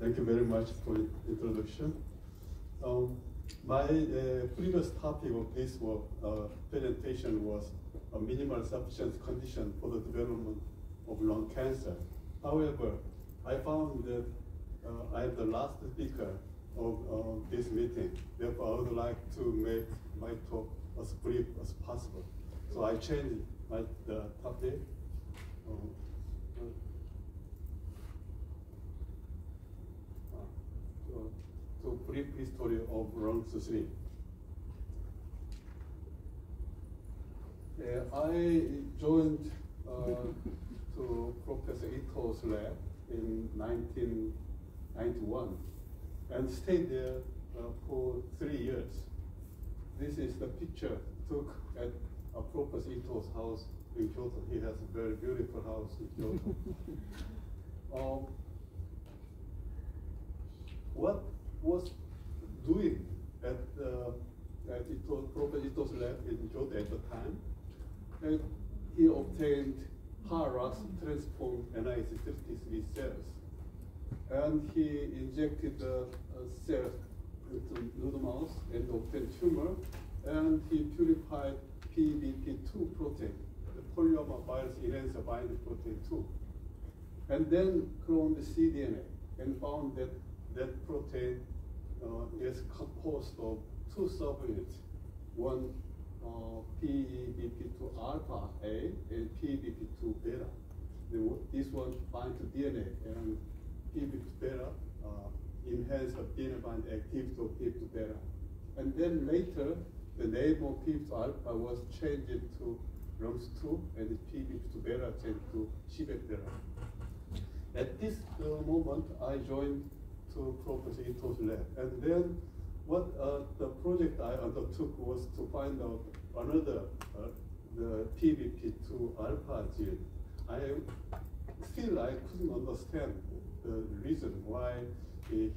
Thank you very much for the introduction. My previous topic of this work, presentation was a minimal sufficiency condition for the development of lung cancer. However, I found that I am the last speaker of this meeting. Therefore, I would like to make my talk as brief as possible. So I changed the topic. To brief history of LUNGS-3. I joined to Professor Ito's lab in 1991 and stayed there for 3 years. This is the picture took at Professor Ito's house in Kyoto. He has a very beautiful house in Kyoto. What was doing at Professor Ito's lab in Kyoto at the time, and he obtained HARAS transformed NIH53 cells, and he injected the cells into nude mouse and obtained tumor, and he purified PBP2 protein, the polyomavirus enhancer binding protein 2, and then cloned the cDNA and found that that protein is composed of 2 subunits, one PBP2 alpha A and PBP2 beta. This one binds to DNA, and PBP2 beta enhance the DNA binding activity of PBP2 beta. And then later, the name of PBP2 alpha was changed to LUNGS-2, and PBP2 beta changed to CBEC beta. At this moment, I joined to Professor Ito's lab. And then what the project I undertook was to find out another, the PBP2 alpha gene. I couldn't understand the reason why he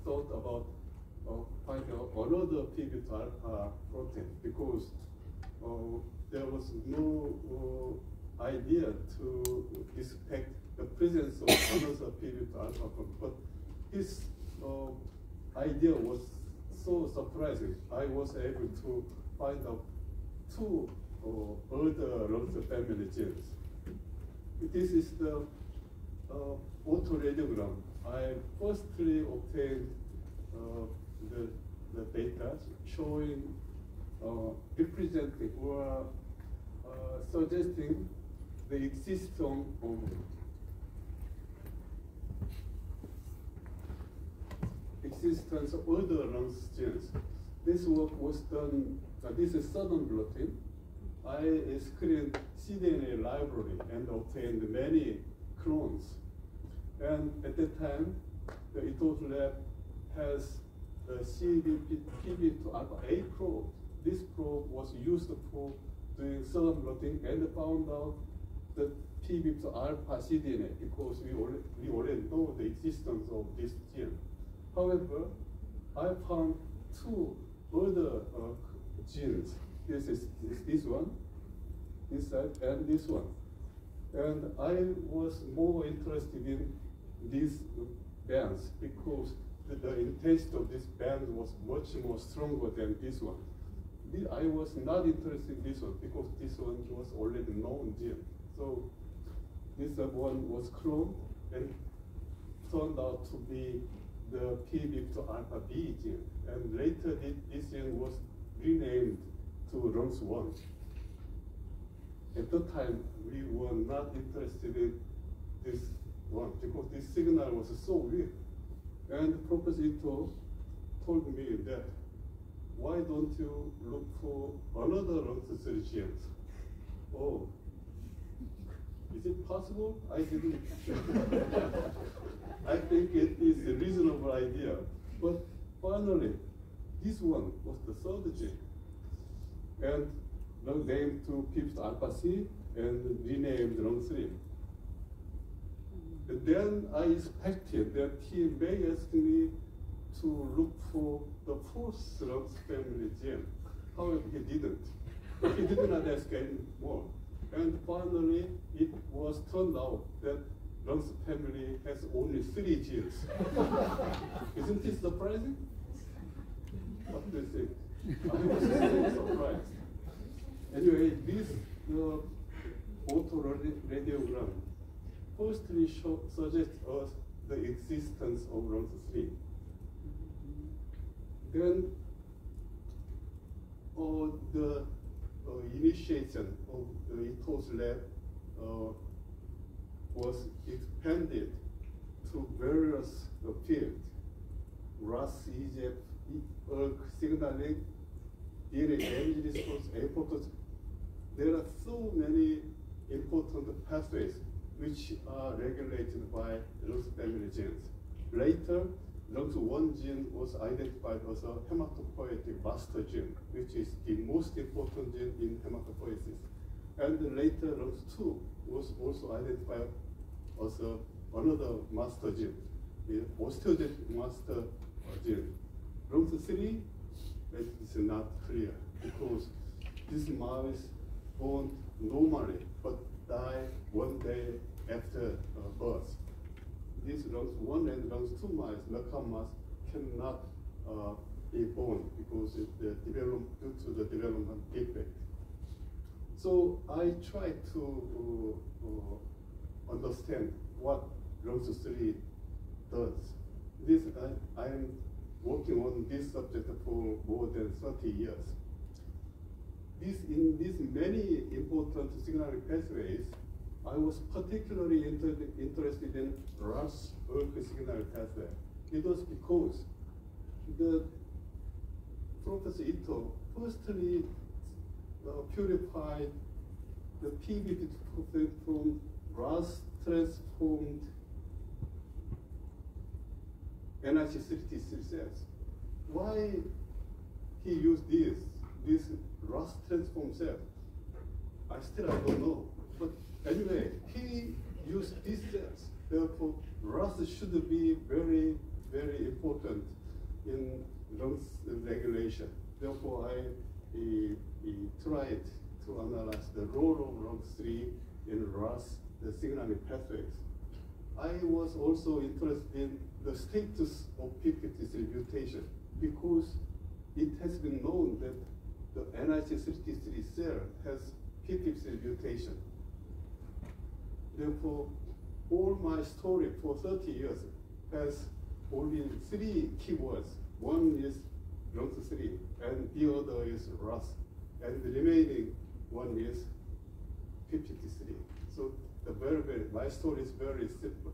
thought about finding out another PBP2 alpha protein, because there was no idea to expect the presence of another PBP2 alpha protein. But his idea was so surprising. I was able to find out 2 other LUNGS family genes. This is the autoradiogram. I firstly obtained the data showing, representing or suggesting the existence of other LUNGS genes. This work was done, this is southern blotting. I screened cDNA library and obtained many clones. And at that time, the Ito's lab has the PBP2 alpha A probe. This probe was used for doing southern blotting and found out the PBP2 alpha cDNA because we already know the existence of this gene. However, I found 2 other genes. This is this one, this side, and this one. And I was more interested in these bands because the intensity of this band was much more stronger than this one. I was not interested in this one because this one was already known gene. So this one was cloned and turned out to be the PBP2 alpha B gene, and later this gene was renamed to LUNGS-1. At the time, we were not interested in this one because this signal was so weak. And Professor Ito told me that, why don't you look for another LUNGS-3 genes? Oh, is it possible? I didn't. I think it is a reasonable idea. But finally, this one was the 3rd gene. And named to PBP2 alpha C and renamed LUNGS-3. And then I expected that he may ask me to look for the 4th LUNGS family gene. However, he didn't. He did not ask any more. And finally, it was turned out that Rungs family has only 3 genes. Isn't it surprising? What do you think? I was so surprised. Anyway, this autoradiogram firstly suggests us the existence of RUNX3. Then the initiation of Ito's lab was expanded to various fields: RAS, EGF, ERK signaling, DNA damage response, apoptosis. There are so many important pathways which are regulated by RUNX family genes. Later, RUNX1 gene was identified as a hematopoietic master gene, which is the most important gene in hematopoiesis. And later, RUNX2 was also identified as another master gene, the osteogenetic master gene. RUNX3, it is not clear because this mouse born normally but die 1 day after birth. These RUNX1 and RUNX2 mice, macaque mice, cannot be born because due to the development defect. So I tried to understand what RUNX3 does. I am working on this subject for more than 30 years. In these many important signaling pathways, I was particularly interested in RAS-ERK signaling pathway. It was because Professor Ito firstly purified the P52% from RAS transformed NIH33 cells. Why he used this RAS transformed cell? I don't know. But anyway, he used these cells. Therefore, RAS should be very, very important in RUNX regulation. Therefore, I tried to analyze the role of RUNX3 in RAS, the signaling pathways. I was also interested in the status of p53 mutation because it has been known that the NIH33 cell has p53 mutation. Therefore, all my story for 30 years has only 3 keywords. One is RUNX3, and the other is RAS, and the remaining one is p53. So my story is very simple.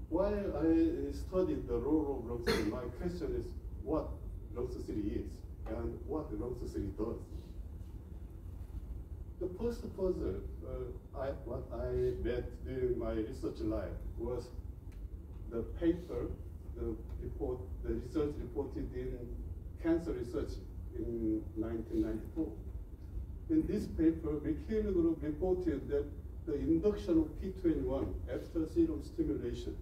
While I studied the role of RUNX3, my question is what RUNX3 is and what RUNX3 does. The first puzzle what I met during my research life was the paper, the research reported in Cancer Research in 1994. In this paper, McKeown group reported that the induction of P21 after serum stimulation.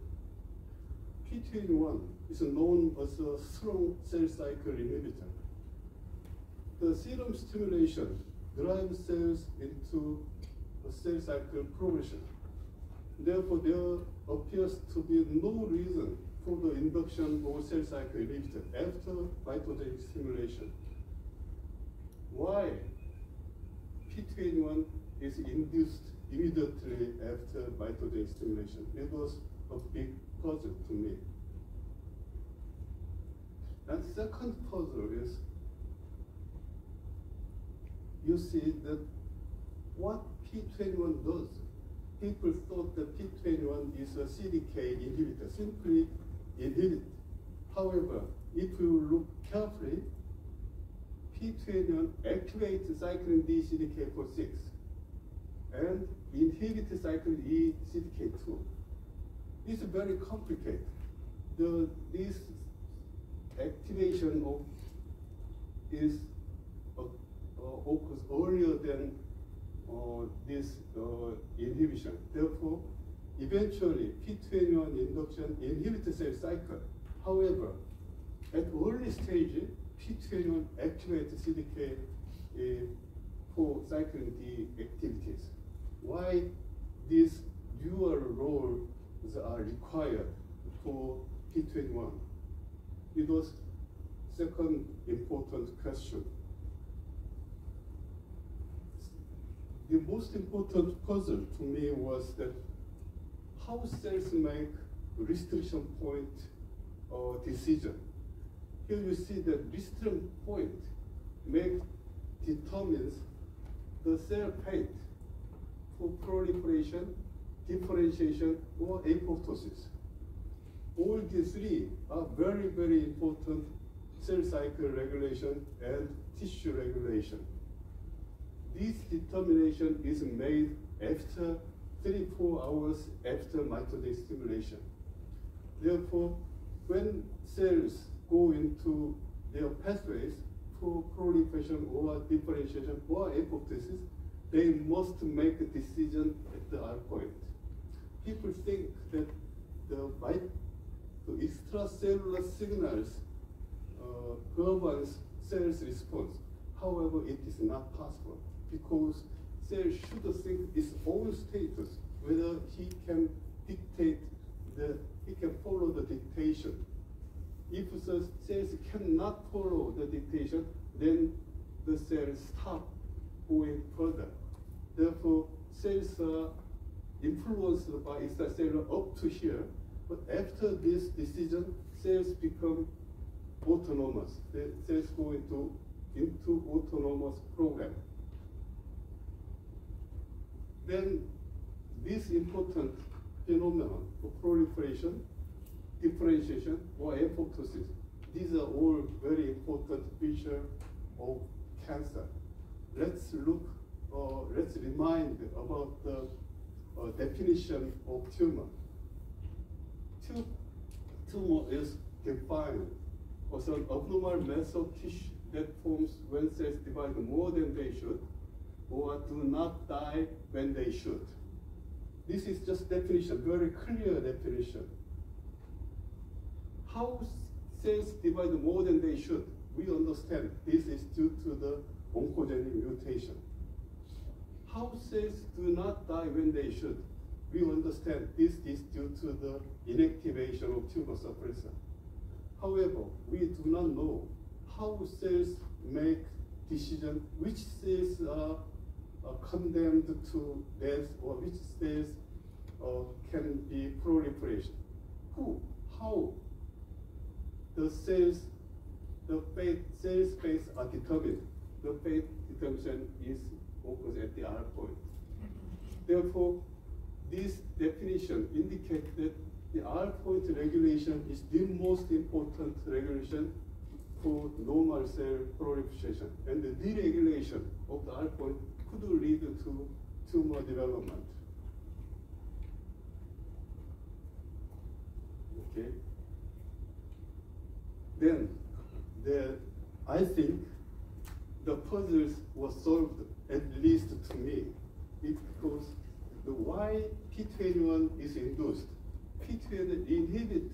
P21 is known as a strong cell cycle inhibitor. The serum stimulation drives cells into a cell cycle progression. Therefore, there appears to be no reason for the induction of cell cycle inhibitor after mitogenic stimulation. Why P21 is induced immediately after mitogenic stimulation? It was a big puzzle to me. And second puzzle is, you see that what P21 does. People thought that P21 is a CDK inhibitor, simply inhibit. However, if you look carefully, P21 activates cyclin D CDK4/6 and inhibits cyclin E CDK2. It's very complicated. This activation occurs earlier than this inhibition. Therefore, eventually P21 induction inhibits cell cycle. However, at early stage, P21 activates CDK4/6 for cyclin D activities. Why these dual roles are required for P21? It was second important question. The most important puzzle to me was that how cells make restriction point decision. Here you see that restriction point determines the cell fate for proliferation, differentiation, or apoptosis. All these three are very, very important cell cycle regulation and tissue regulation. This determination is made after 3-4 hours after mitotic stimulation. Therefore, when cells go into their pathways for proliferation or differentiation or apoptosis, they must make a decision at the R point. People think that the extracellular signals governs cell's response. However, it is not possible because cell should think its own status, whether he can follow the dictation. If the cells cannot follow the dictation, then the cells stop going further. Therefore, cells are influenced by extracellular up to here, but after this decision, cells become autonomous. The cells go into autonomous program. Then this important phenomenon of proliferation, differentiation, or apoptosis, these are all very important features of cancer. Let's remind about the definition of tumor. Tumor is defined as an abnormal mass of tissue that forms when cells divide more than they should, or do not die when they should. This is just definition, very clear definition. How cells divide more than they should? We understand this is due to the oncogenic mutation. How cells do not die when they should? We understand this is due to the inactivation of tumor suppressor. However, we do not know how cells make decision, which cells are condemned to death or which cells can be proliferation. How the cells fates are determined. The fate determination occurs at the R point. Therefore, this definition indicates that the R point regulation is the most important regulation for normal cell proliferation, and the deregulation of the R point could lead to tumor development. Okay. Then, I think the puzzles were solved, at least to me, because the why P21 is induced. P21 inhibit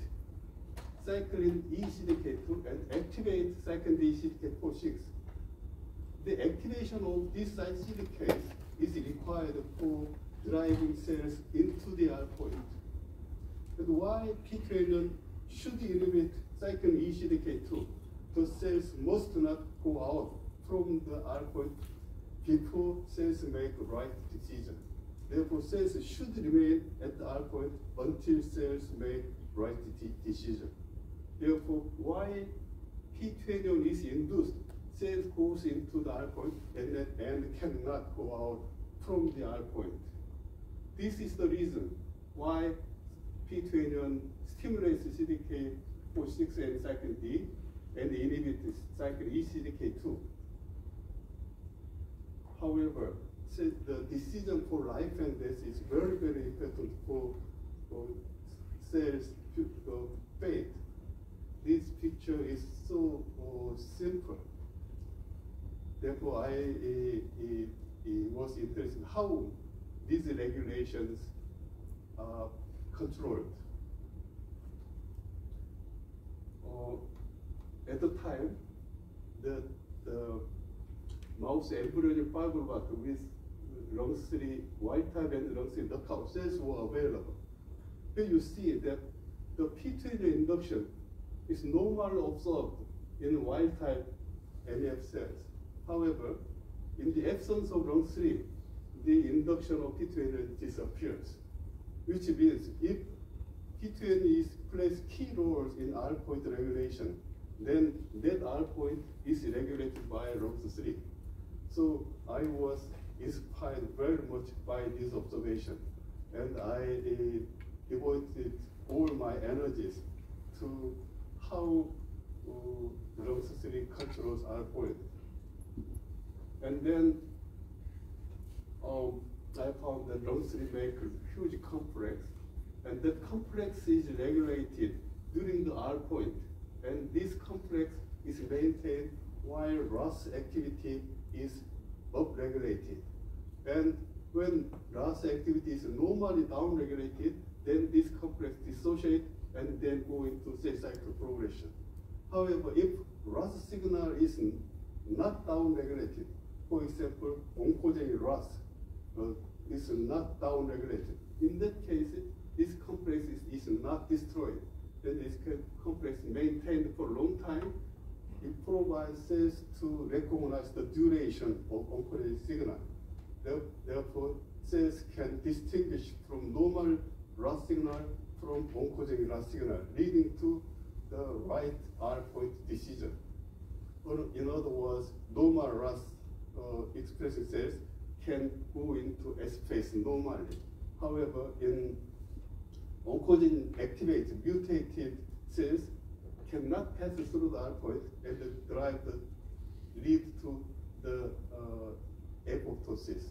cyclin E-CDK2 and activate cyclin D-CDK4/6. The activation of these CDKs is required for driving cells into the R point. But why P21 should inhibit cyclin E-CDK2? The cells must not go out from the R point before cells make right decision. Therefore, cells should remain at the R point until cells make right decision. Therefore, why P21 is induced, cells goes into the R point and cannot go out from the R point. This is the reason why P21 stimulates CDK4/6 and cyclin D and inhibits cyclin E-CDK2. However, the decision for life and death is very, very important for cells' fate. This picture is so simple. Therefore, I was interested in how these regulations are controlled. At the time, the mouse embryonic fibroblast with lung3 wild type and lung3 knockout cells were available. Here you see that the P20 induction is normally observed in wild type NF cells. However, in the absence of lung3, the induction of P20 disappears, which means if P20 plays key roles in R point regulation, then that R point is regulated by lung3. So I was inspired very much by this observation, and I devoted all my energies to how lung3 controls R point. And then I found that lung3 makes a huge complex, and that complex is regulated during the R point, and this complex is maintained while RAS activity is upregulated. And when RAS activity is normally downregulated, then this complex dissociates and then go into cell cycle progression. However, if RAS signal is not downregulated, for example, oncogenic RAS is not downregulated, in that case, this complex is not destroyed. Then this complex maintained for a long time. It provides cells to recognize the duration of oncogenic signal. Therefore, cells can distinguish from normal RAS signal from oncogenic RAS signal, leading to the right R point decision. Or in other words, normal RAS expressing cells can go into S phase normally. However, in oncogene activated mutated cells cannot pass through the R point and lead to the apoptosis.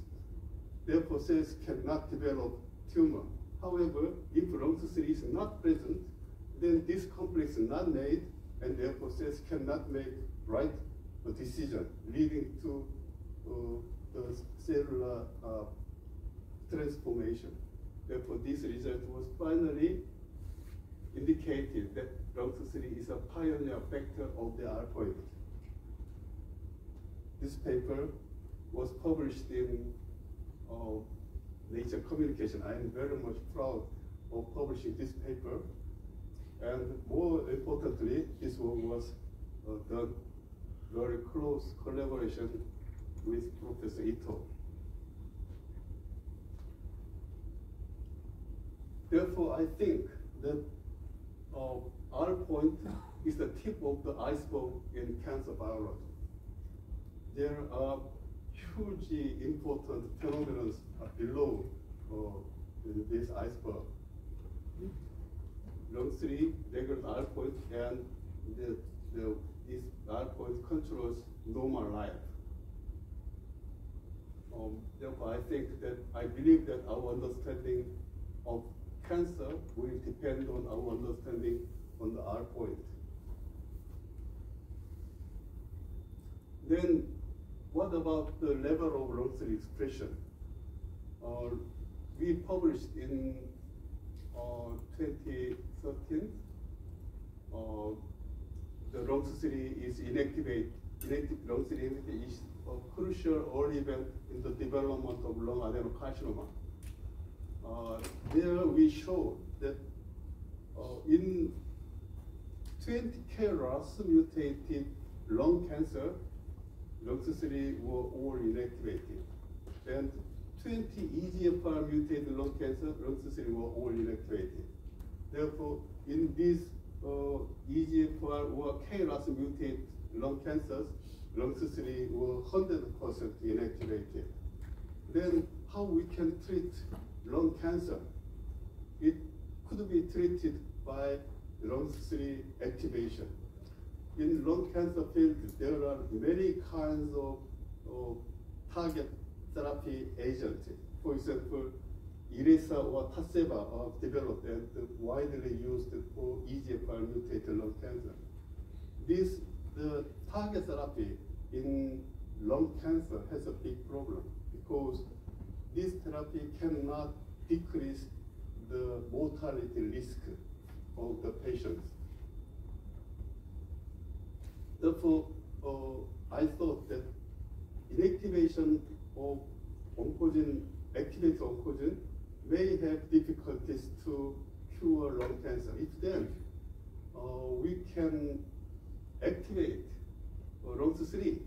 Therefore, cells cannot develop tumor. However, if lung3 is not present, then this complex is not made, and therefore cells cannot make right decision, leading to the cellular transformation. Therefore, this result was finally indicated that lung3 is a pioneer factor of the R point. This paper was published in Nature Communication. I am very much proud of publishing this paper. And more importantly, this work was done very close collaboration with Professor Ito. Therefore, I think that R point is the tip of the iceberg in cancer biology. There are hugely important phenomena below this iceberg. Lung3 regulates R point, and this R point controls normal life. Therefore, I believe that our understanding of cancer will depend on our understanding on the R point. Then, what about the level of lung3 expression? We published in 2013, the lung3 is inactive lung3 is a crucial early event in the development of lung adenocarcinoma. There we show that in 20 KRAS mutated lung cancer, lung3 were all inactivated. And 20 EGFR mutated lung cancer, lung3 were all inactivated. Therefore, in these EGFR or KRAS mutated lung cancers, lung3 were 100% inactivated. Then how we can treat lung cancer? It could be treated by lung3 activation. In lung cancer field, there are many kinds of target therapy agents. For example, Iressa or Taseva are developed and widely used for EGFR mutated lung cancer. The target therapy in lung cancer has a big problem because this therapy cannot decrease the mortality risk of the patients. Therefore, I thought that inactivation of oncogene, activated oncogene may have difficulties to cure lung cancer. If then we can activate LONGS3,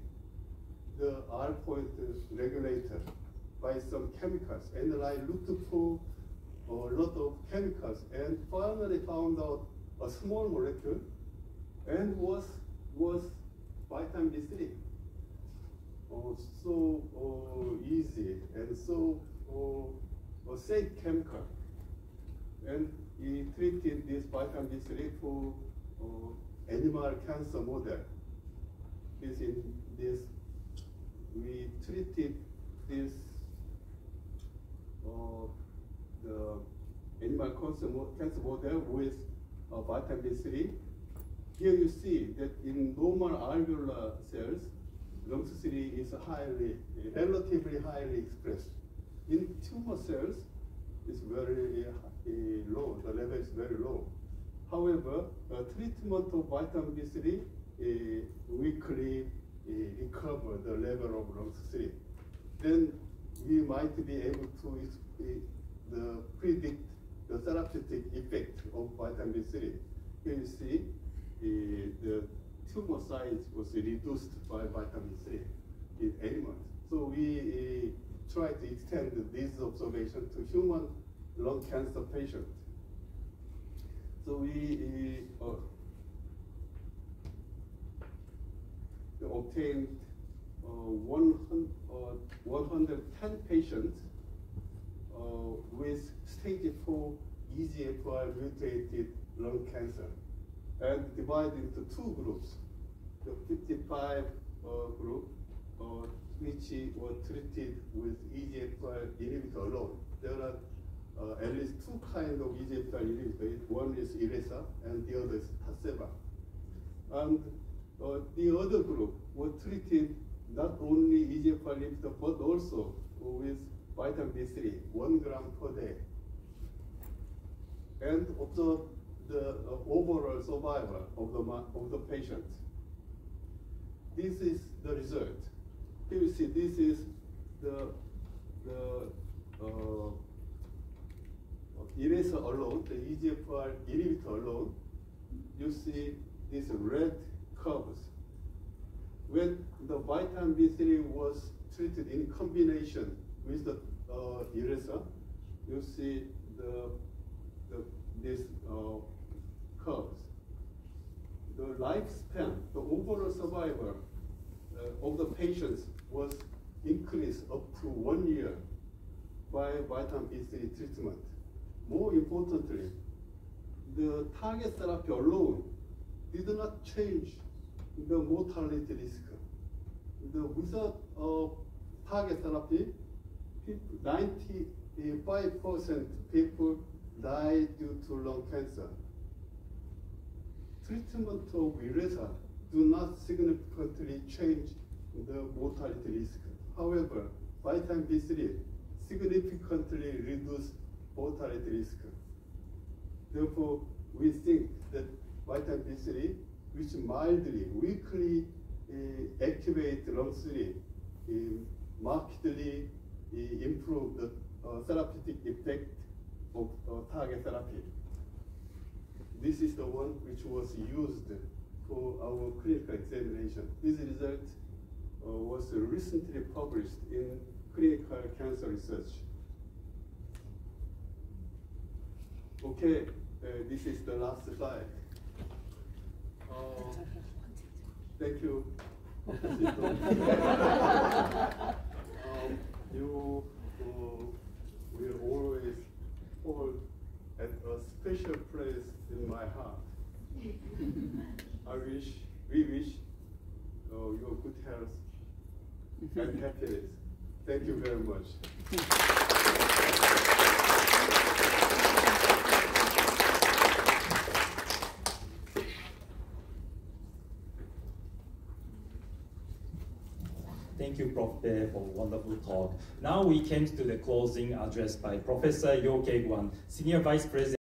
the R point regulator, by some chemicals, and I looked for a lot of chemicals and finally found out a small molecule and was vitamin B3. So easy and so safe chemical. And we treated this vitamin B3 for animal cancer model. We treated this the animal cancer model with vitamin B3. Here you see that in normal alveolar cells, LONGS3 is relatively highly expressed. In tumor cells, it's very low, the level is very low. However, treatment of vitamin B3 weekly recover the level of LONGS3. Then we might be able to predict the therapeutic effect of vitamin B3. Here you see the tumor size was reduced by vitamin B3 in animals. So we try to extend this observation to human lung cancer patients. So we obtained 110 patients with stage 4 EGFR mutated lung cancer, and divided into two groups. The 55 group, which were treated with EGFR inhibitor alone. There are at least two kinds of EGFR inhibitors. One is Iressa, and the other is Tarceva. And the other group were treated not only EGFR inhibitor, but also with vitamin B3, 1 gram per day. And observe the overall survival of the patient. This is the result. Here you see this is the Iressa alone, the EGFR inhibitor alone. You see these red curves. When the vitamin B3 was treated in combination with the Iressa, you see these curves. The lifespan, the overall survival of the patients was increased up to 1 year by vitamin B3 treatment. More importantly, the target therapy alone did not change the mortality risk. Without target therapy, 95% people die due to lung cancer. Treatment of Iressa do not significantly change the mortality risk. However, vitamin B3 significantly reduce mortality risk. Therefore, we think that vitamin B3, which mildly, weakly activate LONGS3, markedly improve the therapeutic effect of target therapy. This is the one which was used for our clinical examination. This result was recently published in Clinical Cancer Research. Okay, this is the last slide. Thank you. You will always hold at a special place in my heart. We wish your good health and happiness. Thank you very much. Thank you, Prof. Bae, for a wonderful talk. Now we came to the closing address by Professor Yo Kye-kwan, Senior Vice President